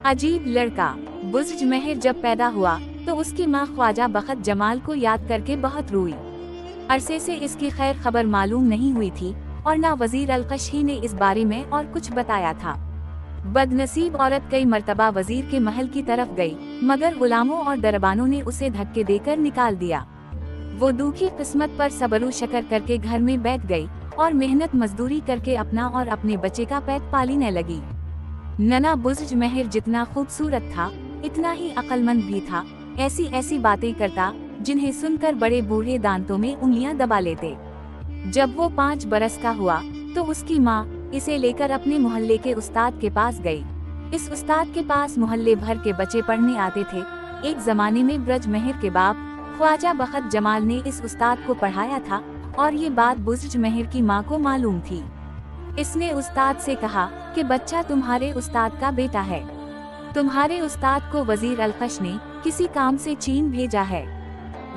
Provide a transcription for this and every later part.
अजीब लड़का। बुज़्ज महर जब पैदा हुआ तो उसकी माँ ख्वाजा बख्त जमाल को याद करके बहुत रोई। अरसे से इसकी खैर खबर मालूम नहीं हुई थी और ना वजीर अलकश ही ने इस बारे में और कुछ बताया था। बदनसीब औरत कई मर्तबा वजीर के महल की तरफ गई, मगर गुलामों और दरबानों ने उसे धक्के देकर निकाल दिया। वो दुखी किस्मत पर सबरू शकर करके घर में बैठ गई और मेहनत मजदूरी करके अपना और अपने बच्चे का पेट पालने लगी। नना बुज़्ज महर जितना खूबसूरत था इतना ही अक्लमंद भी था। ऐसी ऐसी बातें करता जिन्हें सुनकर बड़े बूढ़े दांतों में उंगलियां दबा लेते। जब वो 5 बरस का हुआ तो उसकी माँ इसे लेकर अपने मोहल्ले के उस्ताद के पास गई। इस उस्ताद के पास मोहल्ले भर के बच्चे पढ़ने आते थे। एक जमाने में ब्रज महर के बाप ख्वाजा बख्त जमाल ने इस उस्ताद को पढ़ाया था और ये बात बुज़्ज महर की माँ को मालूम थी। इसने उस्ताद से कहा कि बच्चा तुम्हारे उस्ताद का बेटा है। तुम्हारे उस्ताद को वजीर अलकश ने किसी काम से चीन भेजा है।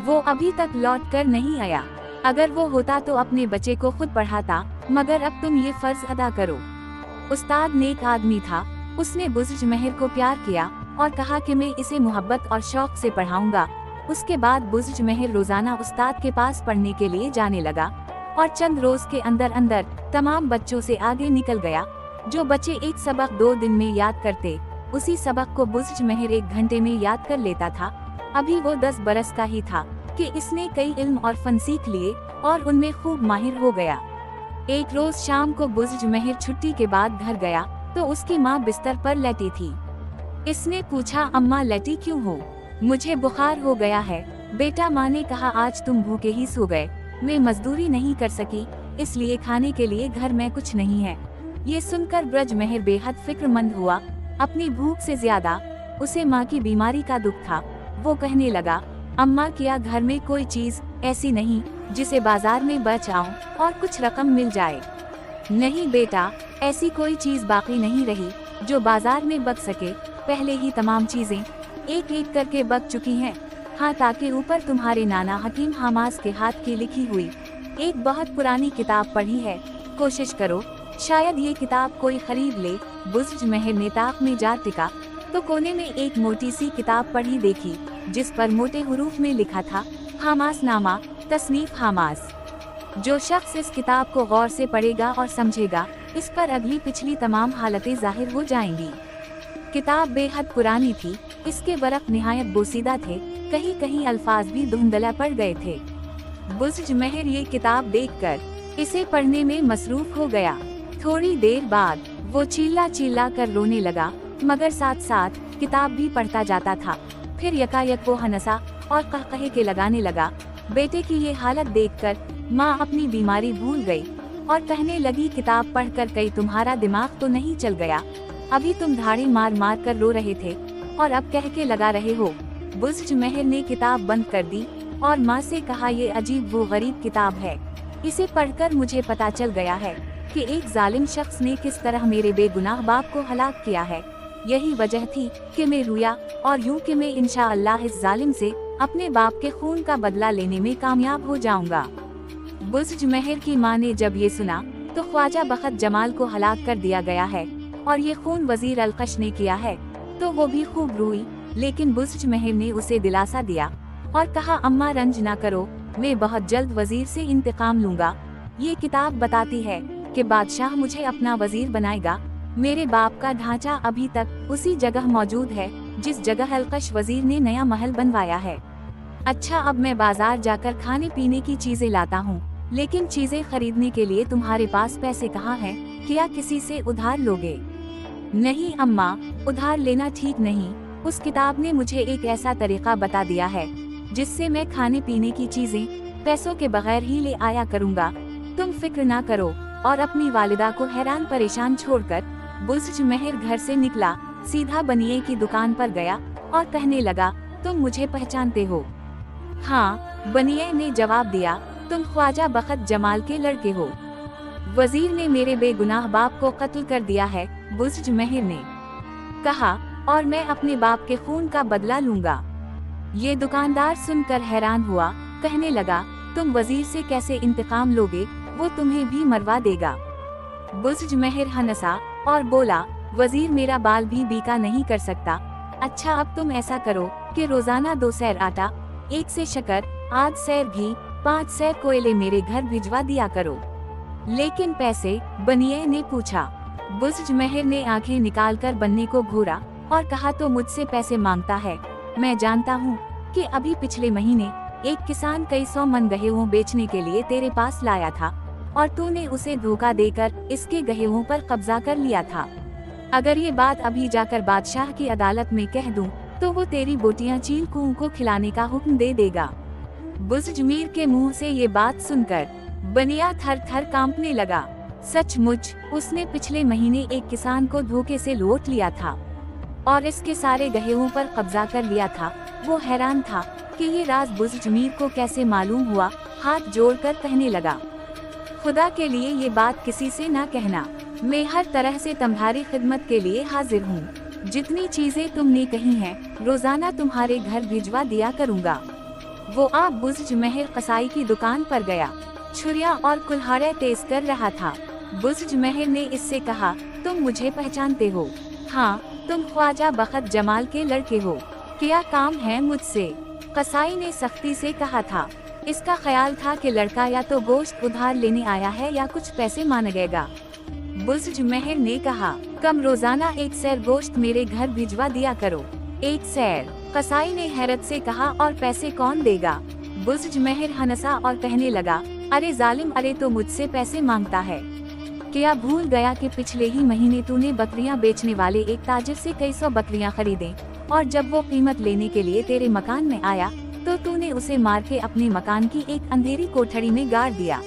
वो अभी तक लौट कर नहीं आया। अगर वो होता तो अपने बच्चे को खुद पढ़ाता, मगर अब तुम ये फर्ज अदा करो। उस्ताद नेक आदमी था। उसने बुज़्ज महर को प्यार किया और कहा कि मैं इसे मोहब्बत और शौक से पढ़ाऊंगा। उसके बाद बुज़्ज महर रोजाना उस्ताद के पास पढ़ने के लिए जाने लगा और चंद रोज के अंदर अंदर तमाम बच्चों से आगे निकल गया। जो बच्चे एक सबक 2 दिन में याद करते, उसी सबक को बुज़्ज महर 1 घंटे में याद कर लेता था। अभी वो 10 बरस का ही था कि इसने कई इल्म और फन सीख लिए और उनमें खूब माहिर हो गया। एक रोज शाम को बुज़्ज महर छुट्टी के बाद घर गया तो उसकी माँ बिस्तर पर लेटी थी। इसने पूछा, अम्मा लेटी क्यों हो? मुझे बुखार हो गया है बेटा। माँ ने कहा, आज तुम भूखे ही सो गए। मैं मजदूरी नहीं कर सकी, इसलिए खाने के लिए घर में कुछ नहीं है। ये सुनकर ब्रज महर बेहद फिक्रमंद हुआ। अपनी भूख से ज्यादा उसे माँ की बीमारी का दुख था। वो कहने लगा, अम्मा क्या घर में कोई चीज ऐसी नहीं जिसे बाजार में बेच आऊं और कुछ रकम मिल जाए? नहीं बेटा, ऐसी कोई चीज बाकी नहीं रही जो बाजार में बच सके। पहले ही तमाम चीजें एक एक करके बच चुकी हैं। हाँ, ताकि ऊपर तुम्हारे नाना हकीम हमास के हाथ की लिखी हुई एक बहुत पुरानी किताब पढ़ी है। कोशिश करो, शायद ये किताब कोई खरीद ले। बुज़्ज महर ने ताक में जा टिका तो कोने में एक मोटी सी किताब पढ़ी देखी जिस पर मोटे हुरूफ में लिखा था, हमास नामा, तस्नीफ हमास। जो शख्स इस किताब को गौर से पढ़ेगा और समझेगा, इस पर अगली पिछली तमाम हालतें जाहिर हो जाएंगी। किताब बेहद पुरानी थी। इसके वरक़ निहायत बोसीदा थे। कहीं कहीं अल्फाज भी धुंधला पड़ गए थे। बुज़्ज महर ये किताब देखकर इसे पढ़ने में मसरूफ हो गया। थोड़ी देर बाद वो चिल्ला चिल्ला कर रोने लगा, मगर साथ साथ किताब भी पढ़ता जाता था। फिर यकायक वो हंसा और कहकहे के लगाने लगा। बेटे की ये हालत देखकर माँ अपनी बीमारी भूल गई और कहने लगी, किताब पढ़कर कहीं तुम्हारा दिमाग तो नहीं चल गया? अभी तुम धाड़ी मार मार कर रो रहे थे और अब कह के लगा रहे हो। बुज़्ज महर ने किताब बंद कर दी और माँ से कहा, ये अजीब वो गरीब किताब है। इसे पढ़कर मुझे पता चल गया है कि एक जालिम शख्स ने किस तरह मेरे बेगुनाह बाप को हलाक किया है। यही वजह थी कि मैं रोया और यूं कि मैं इंशाअल्लाह इस जालिम से अपने बाप के खून का बदला लेने में कामयाब हो जाऊंगा। बुज़्ज महर की माँ ने जब ये सुना तो ख्वाजा बख्त जमाल को हलाक कर दिया गया है और ये खून वजीर अलकश ने किया है, तो वो भी खूब रोई। लेकिन बुज़्ज महर ने उसे दिलासा दिया और कहा, अम्मा रंज ना करो, मैं बहुत जल्द वजीर से इंतकाम लूंगा। ये किताब बताती है कि बादशाह मुझे अपना वजीर बनाएगा। मेरे बाप का ढांचा अभी तक उसी जगह मौजूद है जिस जगह अलकश वजीर ने नया महल बनवाया है। अच्छा, अब मैं बाजार जाकर खाने पीने की चीजें लाता हूँ, लेकिन चीजें खरीदने के लिए तुम्हारे पास पैसे कहाँ हैं? क्या किसी से उधार लोगे? नहीं अम्मा, उधार लेना ठीक नहीं। उस किताब ने मुझे एक ऐसा तरीका बता दिया है जिससे मैं खाने पीने की चीजें पैसों के बगैर ही ले आया करूँगा। तुम फिक्र ना करो। और अपनी वालिदा को हैरान परेशान छोड़कर बुज़्ज महर घर से निकला, सीधा बनिए की दुकान पर गया और कहने लगा, तुम मुझे पहचानते हो? हाँ, बनिए ने जवाब दिया, तुम ख्वाजा बख्त जमाल के लड़के हो। वजीर ने मेरे बेगुनाह बाप को कत्ल कर दिया है, बुज़्ज महर ने कहा, और मैं अपने बाप के खून का बदला लूंगा। ये दुकानदार सुनकर हैरान हुआ, कहने लगा, तुम वजीर से कैसे इंतकाम लोगे? वो तुम्हें भी मरवा देगा। बुज़्ज महर हंसा और बोला, वजीर मेरा बाल भी बीका नहीं कर सकता। अच्छा अब तुम ऐसा करो कि रोजाना 2 सैर आटा, 1 से शक्कर, आध सैर घी, 5 सैर कोयले मेरे घर भिजवा दिया करो। लेकिन पैसे? बनिए ने पूछा। बुज़्ज़-महर ने आंखें निकालकर बन्ने को घूरा और कहा, तो मुझसे पैसे मांगता है। मैं जानता हूँ कि अभी पिछले महीने एक किसान कई 100 मन गेहूं बेचने के लिए तेरे पास लाया था और तूने उसे धोखा देकर इसके गेहूं पर कब्जा कर लिया था। अगर ये बात अभी जाकर बादशाह की अदालत में कह दूं, तो वो तेरी बोटियां चील-कुओं को खिलाने का हुक्म दे देगा। बुज़्ज़-मीर के मुंह से ये बात सुनकर बनिया थर थर कांपने लगा। सचमुच उसने पिछले महीने एक किसान को धोखे से लूट लिया था और इसके सारे गेहूं पर कब्जा कर लिया था। वो हैरान था कि ये राज बुज़्ज़-मीर को कैसे मालूम हुआ। हाथ जोड़कर कहने लगा, खुदा के लिए ये बात किसी से ना कहना। मैं हर तरह से तुम्हारी खिदमत के लिए हाजिर हूँ। जितनी चीजें तुमने कही हैं, रोजाना तुम्हारे घर भिजवा दिया करूँगा। वो आप बुज़्ज़-महर कसाई की दुकान पर गया। छुरियां और कुल्हाड़े तेज कर रहा था। बुज़्ज़-महर ने इससे कहा, तुम मुझे पहचानते हो? हाँ, तुम ख्वाजा बखत जमाल के लड़के हो। क्या काम है मुझसे? कसाई ने सख्ती से कहा था। इसका ख्याल था कि लड़का या तो गोश्त उधार लेने आया है या कुछ पैसे मांगेगा। बुज़्ज़-महर ने कहा, कम रोजाना 1 सैर गोश्त मेरे घर भिजवा दिया करो। 1 सैर? कसाई ने हैरत से कहा, और पैसे कौन देगा? बुज़्ज़-महर हंसा और कहने लगा, अरे जालिम, अरे तो मुझसे पैसे मांगता है। क्या भूल गया कि पिछले ही महीने तूने बकरियां बेचने वाले एक ताजिर से कई 100 बकरियां खरीदे और जब वो कीमत लेने के लिए तेरे मकान में आया तो तूने उसे मार के अपने मकान की एक अंधेरी कोठरी में गाड़ दिया।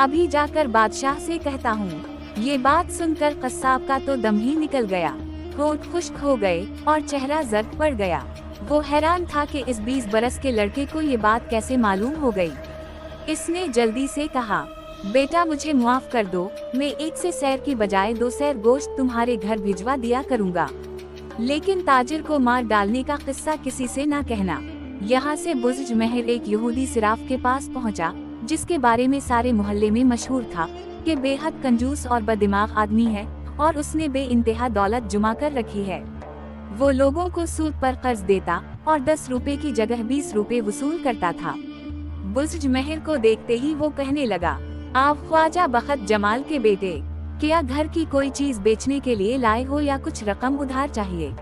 अभी जाकर बादशाह से कहता हूँ। ये बात सुनकर कस्साब का तो दम ही निकल गया। होंठ खुश्क हो गए और चेहरा जर्द पड़ गया। वो हैरान था कि इस 20 बरस के लड़के को ये बात कैसे मालूम हो गई। इसने जल्दी से कहा, बेटा मुझे माफ कर दो, मैं 1 से सैर की बजाय 2 सैर गोश्त तुम्हारे घर भिजवा दिया करूँगा। लेकिन ताजिर को मार डालने का किस्सा किसी से ना कहना। यहाँ से बुज़्ज़-महर एक यहूदी सिराफ के पास पहुँचा, जिसके बारे में सारे मोहल्ले में मशहूर था कि बेहद कंजूस और बददिमाग आदमी है और उसने बेइंतहा दौलत जुमा कर रखी है। वो लोगों को सूद पर कर्ज देता और 10 रुपए की जगह 20 रुपए वसूल करता था। बुज़्ज़-महर को देखते ही वो कहने लगा, आप ख्वाजा बखत जमाल के बेटे, क्या घर की कोई चीज बेचने के लिए लाए हो या कुछ रकम उधार चाहिए?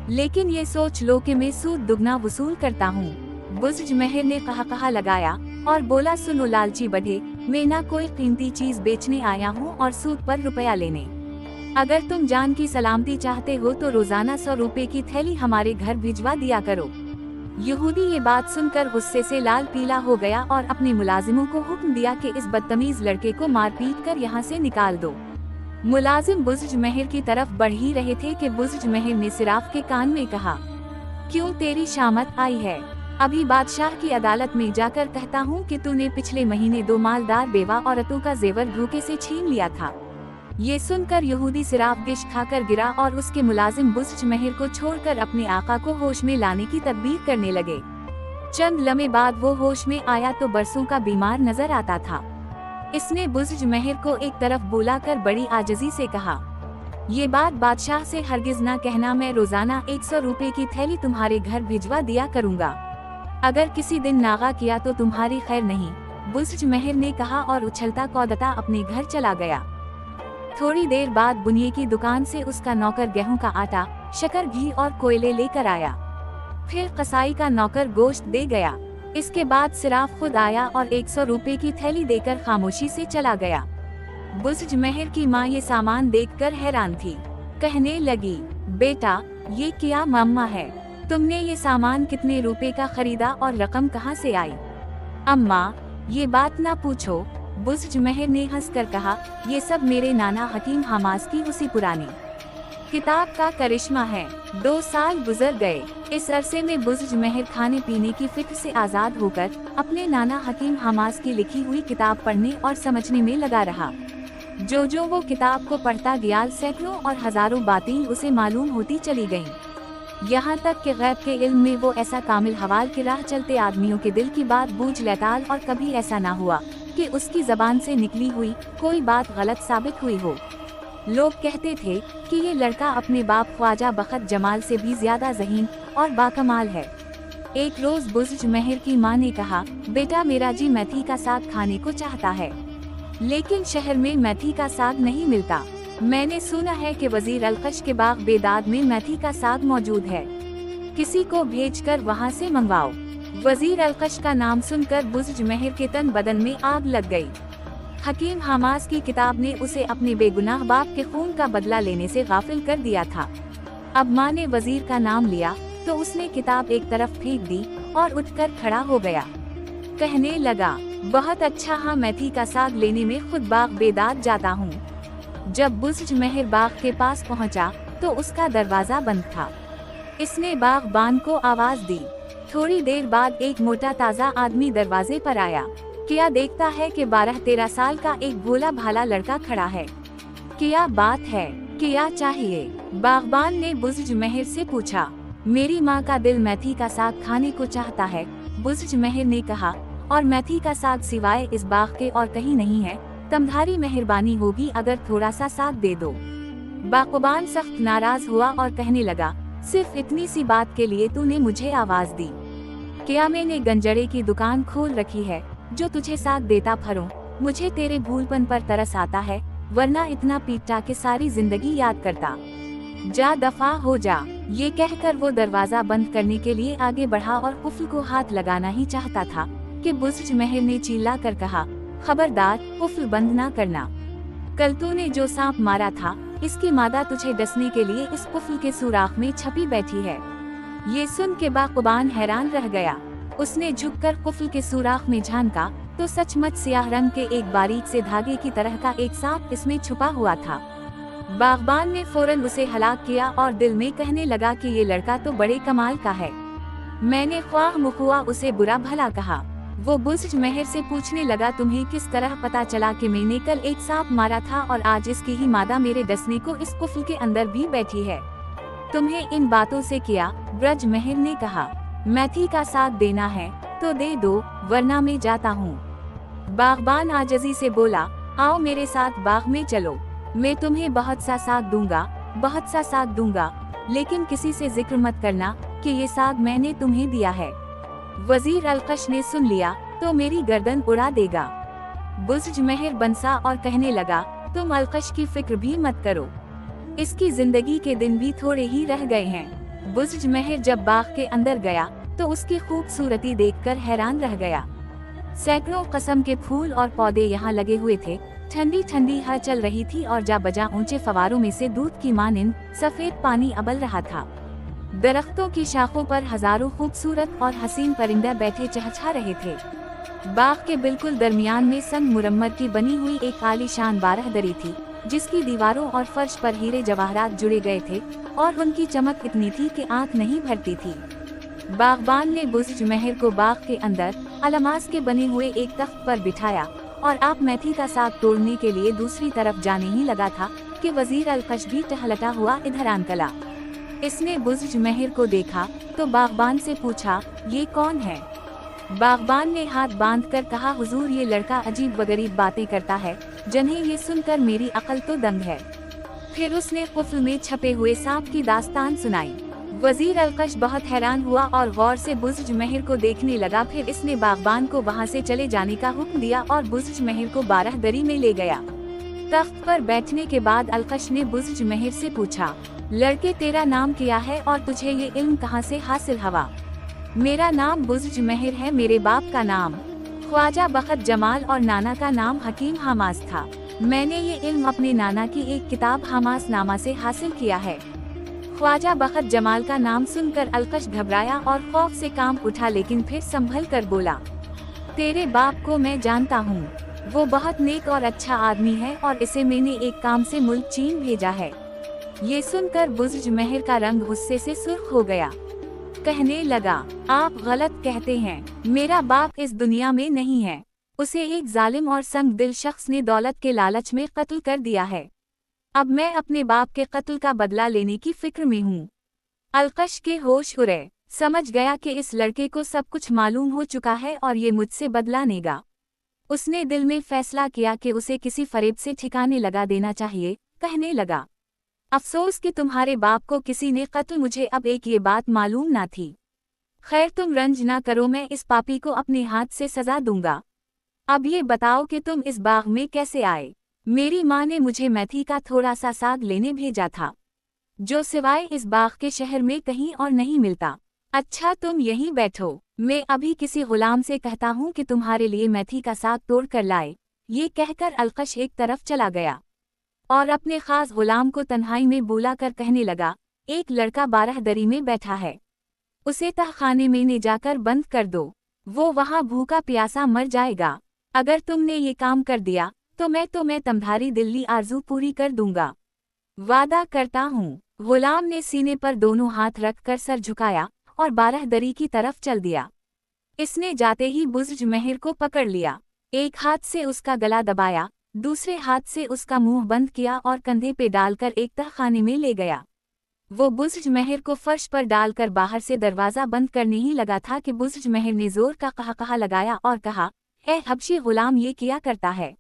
लेकिन ये सोच लो कि मैं सूद दुगना वसूल करता हूँ। बुज़्ज़-महर ने कहा लगाया और बोला, सुनो लालची बढ़े, मैं ना कोई कीमती चीज बेचने आया हूँ और सूद पर रुपया लेने। अगर तुम जान की सलामती चाहते हो तो रोजाना 100 रुपए की थैली हमारे घर भिजवा दिया करो। यहूदी ये बात सुनकर गुस्से से लाल पीला हो गया और अपने मुलाजिमों को हुक्म दिया कि इस बदतमीज लड़के को मार पीट कर यहाँ से निकाल दो। मुलाजिम बुज़्ज़-महर की तरफ बढ़ ही रहे थे कि बुज़्ज़-महर ने सिराफ के कान में कहा, क्यों तेरी शामत आई है? अभी बादशाह की अदालत में जाकर कहता हूँ कि तूने पिछले महीने 2 मालदार बेवा औरतों का जेवर धोखे से छीन लिया था। ये सुनकर यहूदी सिराफ गिश खाकर गिरा और उसके मुलाजिम बुज़्ज़-महर को छोड़कर अपने आका को होश में लाने की तदबीर करने लगे। चंद लम्हे बाद वो होश में आया तो बरसों का बीमार नजर आता था। इसने बुज़्ज़-महर को एक तरफ बुलाकर बड़ी आजिज़ी से कहा, ये बात बादशाह से हरगिज ना कहना, मैं रोजाना 100 रुपए की थैली तुम्हारे घर भिजवा दिया करूँगा। अगर किसी दिन नागा किया तो तुम्हारी खैर नहीं। बुज़्ज़-महर ने कहा और उछलता कूदता अपने घर चला गया। थोड़ी देर बाद बुनिये की दुकान से उसका नौकर गेहूं का आटा, शक्कर, घी और कोयले लेकर आया। फिर कसाई का नौकर गोश्त दे गया। इसके बाद सिराफ खुद आया और 100 रुपए की थैली देकर खामोशी से चला गया। बुज़्ज़-महर की माँ ये सामान देखकर हैरान थी। कहने लगी, बेटा ये क्या मम्मा है? तुमने ये सामान कितने रुपए का खरीदा और रकम कहाँ से आई? अम्मा ये बात ना पूछो, बुज़्ज़-महर ने हंसकर कहा, ये सब मेरे नाना हकीम हमास की उसी पुरानी किताब का करिश्मा है। 2 साल गुजर गए। इस अरसे में बुज़्ज़-महर खाने पीने की फिक्र से आज़ाद होकर अपने नाना हकीम हमास की लिखी हुई किताब पढ़ने और समझने में लगा रहा। जो वो किताब को पढ़ता गया, सैकड़ों और हजारों बातें उसे मालूम होती चली गईं। यहाँ तक कि गैब के इल्म में वो ऐसा कामिल हवाल के राह चलते आदमियों के दिल की बात बूझ लेता और कभी ऐसा ना हुआ कि उसकी जबान से निकली हुई कोई बात गलत साबित हुई हो। लोग कहते थे कि ये लड़का अपने बाप ख्वाजा बखत जमाल से भी ज्यादा ज़हीन और बाकमाल है। एक रोज बुज़्ज मेहर की माँ ने कहा, बेटा मेरा जी मेथी का साग खाने को चाहता है, लेकिन शहर में मेथी का साग नहीं मिलता। मैंने सुना है कि वजीर अलकश के बाग बेदाद में मेथी का साग मौजूद है, किसी को भेजकर वहाँ से मंगवाओ। वजीर अलकश का नाम सुनकर बुज़्ज मेहर के तन बदन में आग लग गई। हकीम हमास की किताब ने उसे अपने बेगुनाह बाप के खून का बदला लेने से गाफिल कर दिया था। अब माँ ने वजीर का नाम लिया तो उसने किताब एक तरफ फेंक दी और उठकर खड़ा हो गया। कहने लगा, बहुत अच्छा, हाँ मेथी का साग लेने में खुद बाग बेदाद जाता हूँ। जब बुज़्ज मेहर बाग के पास पहुँचा तो उसका दरवाजा बंद था। इसने बागबान को आवाज दी। थोड़ी देर बाद एक मोटा ताज़ा आदमी दरवाजे पर आया। क्या देखता है कि 12-13 साल का एक भोला भाला लड़का खड़ा है। क्या बात है, क्या चाहिए? बागबान ने बुज़्ज मेहर से पूछा। मेरी माँ का दिल मेथी का साग खाने को चाहता है, बुज़्ज मेहर ने कहा, और मेथी का साग सिवाय इस बाग के और कहीं नहीं है। तुम्हारी मेहरबानी होगी अगर थोड़ा सा साग दे दो। बागबान सख्त नाराज हुआ और कहने लगा, सिर्फ इतनी सी बात के लिए तूने मुझे आवाज दी? क्या मैंने गंजड़े की दुकान खोल रखी है जो तुझे साग देता फरों? मुझे तेरे भूलपन पर तरस आता है, वरना इतना पीटा के सारी जिंदगी याद करता। जा दफा हो जा। ये कहकर वो दरवाजा बंद करने के लिए आगे बढ़ा और कुफ्ल को हाथ लगाना ही चाहता था कि बुज़्ज मेहर ने चिल्ला कर कहा, खबरदार, कुफ्ल बंद ना करना। कल तूने जो सांप मारा था, इसकी मादा तुझे डसने के लिए इस कुफ्ल के सुराख में छपी बैठी है। ये सुन के बागबान हैरान रह गया। उसने झुककर कुफ्ल के सुराख में झांका तो सचमुच सियाह रंग के एक बारीक से धागे की तरह का एक सांप इसमें छुपा हुआ था। बागबान ने फौरन उसे हलाक किया और दिल में कहने लगा कि ये लड़का तो बड़े कमाल का है। मैंने ख्वाह मुखुआ उसे बुरा भला कहा। वो बुज़्ज मेहर से पूछने लगा, तुम्हें किस तरह पता चला कि मैंने कल एक सांप मारा था और आज इसकी ही मादा मेरे डसने को इस कुफ्ल के अंदर भी बैठी है? तुम्हें इन बातों से किया? बुज़्ज मेहर ने कहा, मेथी का साग देना है तो दे दो, वरना मैं जाता हूँ। बागबान आजिज़ी से बोला, आओ मेरे साथ बाग में चलो, मैं तुम्हें बहुत सा साग दूंगा, बहुत सा साग दूंगा, लेकिन किसी से जिक्र मत करना कि ये साग मैंने तुम्हें दिया है। वजीर अलकश ने सुन लिया तो मेरी गर्दन उड़ा देगा। बुज़्ज मेहर बंसा और कहने लगा, तुम अलकश की फिक्र भी मत करो, इसकी जिंदगी के दिन भी थोड़े ही रह गए हैं। बुज़्ज मेहर जब बाग के अंदर गया तो उसकी खूबसूरती देखकर हैरान रह गया। सैकड़ों किस्म के फूल और पौधे यहाँ लगे हुए थे। ठंडी ठंडी हवा चल रही थी और जा बजा ऊंचे फवारों में से दूध की मानिंद सफेद पानी अबल रहा था। दरख्तों की शाखों पर हजारों खूबसूरत और हसीन परिंदे बैठे चहचहा रहे थे। बाग के बिल्कुल दरमियान में संग मुरम्मर की बनी हुई एक आलीशान बारहदरी थी, जिसकी दीवारों और फर्श पर हीरे जवाहरात जुड़े गए थे और उनकी चमक इतनी थी कि आंख नहीं भरती थी। बागबान ने बुज़्ज मेहर को बाग के अंदर अलमास के बने हुए एक तख्त पर बिठाया और आप मेथी का साग तोड़ने के लिए दूसरी तरफ जाने ही लगा था कि वजीर अलकश भी टहलता हुआ इधर आन चला। इसने बुज़्ज मेहर को देखा तो बागबान से पूछा, ये कौन है? बागबान ने हाथ बांधकर कहा, हुजूर, ये लड़का अजीब व गरीब बातें करता है, जिन्हें ये सुनकर मेरी अकल तो दंग है। फिर उसने कुफ्ल में छपे हुए सांप की दास्तान सुनाई। वजीर अलकश बहुत हैरान हुआ और गौर से बुज़्ज मेहर को देखने लगा। फिर इसने बागबान को वहाँ से चले जाने का हुक्म दिया और बुज़्ज मेहर को बारहदरी में ले गया। तख्त पर बैठने के बाद अलकश ने बुज़्ज मेहर से पूछा, लड़के, तेरा नाम क्या है और तुझे ये इल्म कहाँ से हासिल हुआ? मेरा नाम बुज़्ज मेहर है। मेरे बाप का नाम ख्वाजा बखत जमाल और नाना का नाम हकीम हमास था। मैंने ये इल्म अपने नाना की एक किताब हमास नामा से हासिल किया है। ख्वाजा बखत जमाल का नाम सुनकर अलकश घबराया और खौफ से कांप उठा, लेकिन फिर संभल कर बोला, तेरे बाप को मैं जानता हूँ, वो बहुत नेक और अच्छा आदमी है और इसे मैंने एक काम से मुल्क चीन भेजा है। ये सुनकर बुज़्ज मेहर का रंग गुस्से से सुर्ख हो गया। कहने लगा, आप गलत कहते हैं, मेरा बाप इस दुनिया में नहीं है। उसे एक जालिम और संग दिल शख्स ने दौलत के लालच में कत्ल कर दिया है। अब मैं अपने बाप के कत्ल का बदला लेने की फिक्र में हूँ। अलकश के होश उड़े, समझ गया कि इस लड़के को सब कुछ मालूम हो चुका है और ये मुझसे बदला लेगा। उसने दिल में फैसला किया कि उसे किसी फरेब से ठिकाने लगा देना चाहिए कहने लगा, अफसोस कि तुम्हारे बाप को किसी ने कत्ल, मुझे अब एक ये बात मालूम ना थी। खैर तुम रंज ना करो, मैं इस पापी को अपने हाथ से सजा दूंगा। अब ये बताओ कि तुम इस बाग में कैसे आए? मेरी माँ ने मुझे मेथी का थोड़ा सा साग लेने भेजा था, जो सिवाय इस बाग के शहर में कहीं और नहीं मिलता। अच्छा तुम यहीं बैठो, मैं अभी किसी गुलाम से कहता हूँ कि तुम्हारे लिए मेथी का साग तोड़ कर लाए। ये कहकर अलकश एक तरफ चला गया और अपने खास गुलाम को तन्हाई में बुला कर कहने लगा, एक लड़का बारहदरी में बैठा है, उसे तहखाने में ले जाकर बंद कर दो, वो वहाँ भूखा प्यासा मर जाएगा। अगर तुमने ये काम कर दिया तो मैं तुम्हारी दिल्ली आरज़ू पूरी कर दूंगा, वादा करता हूँ। गुलाम ने सीने पर दोनों हाथ रखकर सर झुकाया और बारहदरी की तरफ चल दिया। इसने जाते ही बुज़्र्ज महर को पकड़ लिया, एक हाथ से उसका गला दबाया, दूसरे हाथ से उसका मुंह बंद किया और कंधे पे डालकर एक तहखाने में ले गया। वो बुज़्र्ज महर को फर्श पर डालकर बाहर से दरवाज़ा बंद करने ही लगा था कि बुज़्र्ज महर ने जोर का कहा लगाया और कहा, ए हबशी गुलाम, ये किया करता है?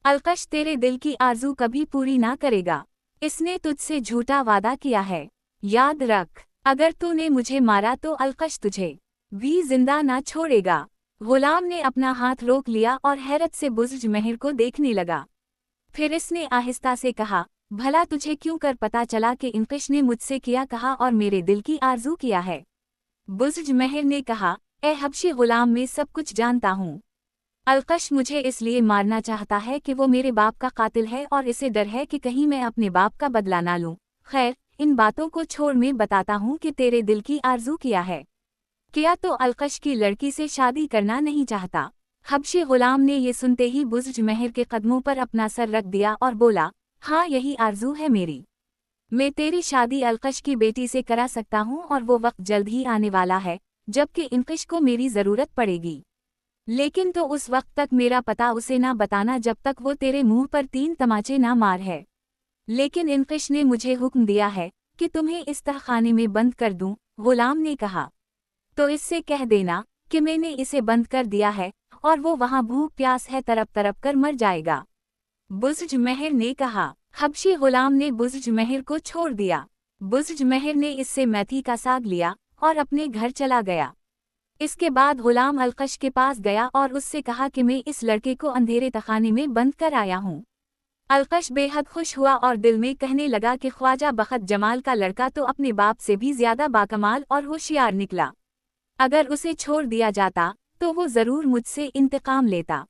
अलकश तेरे दिल की आरज़ू कभी पूरी ना करेगा, इसने तुझसे झूठा वादा किया है। याद रख, अगर तूने मुझे मारा तो अलकश तुझे भी जिंदा ना छोड़ेगा। गुलाम ने अपना हाथ रोक लिया और हैरत से बुज़्र्ज महर को देखने लगा। फिर इसने आहिस्ता से कहा, भला तुझे क्यों कर पता चला कि इंकिश ने मुझसे किया कहा और मेरे दिल की आरज़ू किया है? बुज़्र्ज महर ने कहा, ए हबशी गुलाम, मैं सब कुछ जानता हूँ। अलकश मुझे इसलिए मारना चाहता है कि वो मेरे बाप का कातिल है और इसे डर है कि कहीं मैं अपने बाप का बदला ना लूं। खैर इन बातों को छोड़, मैं बताता हूँ कि तेरे दिल की आरज़ू किया है। क्या तो अलकश की लड़की से शादी करना नहीं चाहता? हबशी गुलाम ने ये सुनते ही बुज़्र्ज महर के कदमों पर अपना सर रख दिया और बोला, हाँ यही आरज़ू है मेरी। मैं तेरी शादी अलकश की बेटी से करा सकता हूँ और वो वक्त जल्द ही आने वाला है जबकि इंकिश को मेरी ज़रूरत पड़ेगी। लेकिन तो उस वक्त तक मेरा पता उसे ना बताना जब तक वो तेरे मुंह पर 3 तमाचे ना मार है। लेकिन इंकिश ने मुझे हुक्म दिया है कि तुम्हें इस तहखाने में बंद कर दूं। गुलाम ने कहा, तो इससे कह देना कि मैंने इसे बंद कर दिया है और वो वहाँ भूख प्यास है तरप तरप कर मर जाएगा। बुज़्र्ज महर ने कहा। हबशी गुलाम ने बुज़्र्ज महर को छोड़ दिया। बुज़्र्ज महर ने इससे मेथी का साग लिया और अपने घर चला गया। इसके बाद गुलाम अलकश के पास गया और उससे कहा कि मैं इस लड़के को अंधेरे तखाने में बंद कर आया हूँ। अलकश बेहद खुश हुआ और दिल में कहने लगा कि ख्वाजा बखत जमाल का लड़का तो अपने बाप से भी ज्यादा बाकमाल और होशियार निकला। अगर उसे छोड़ दिया जाता तो वो जरूर मुझसे इंतकाम लेता।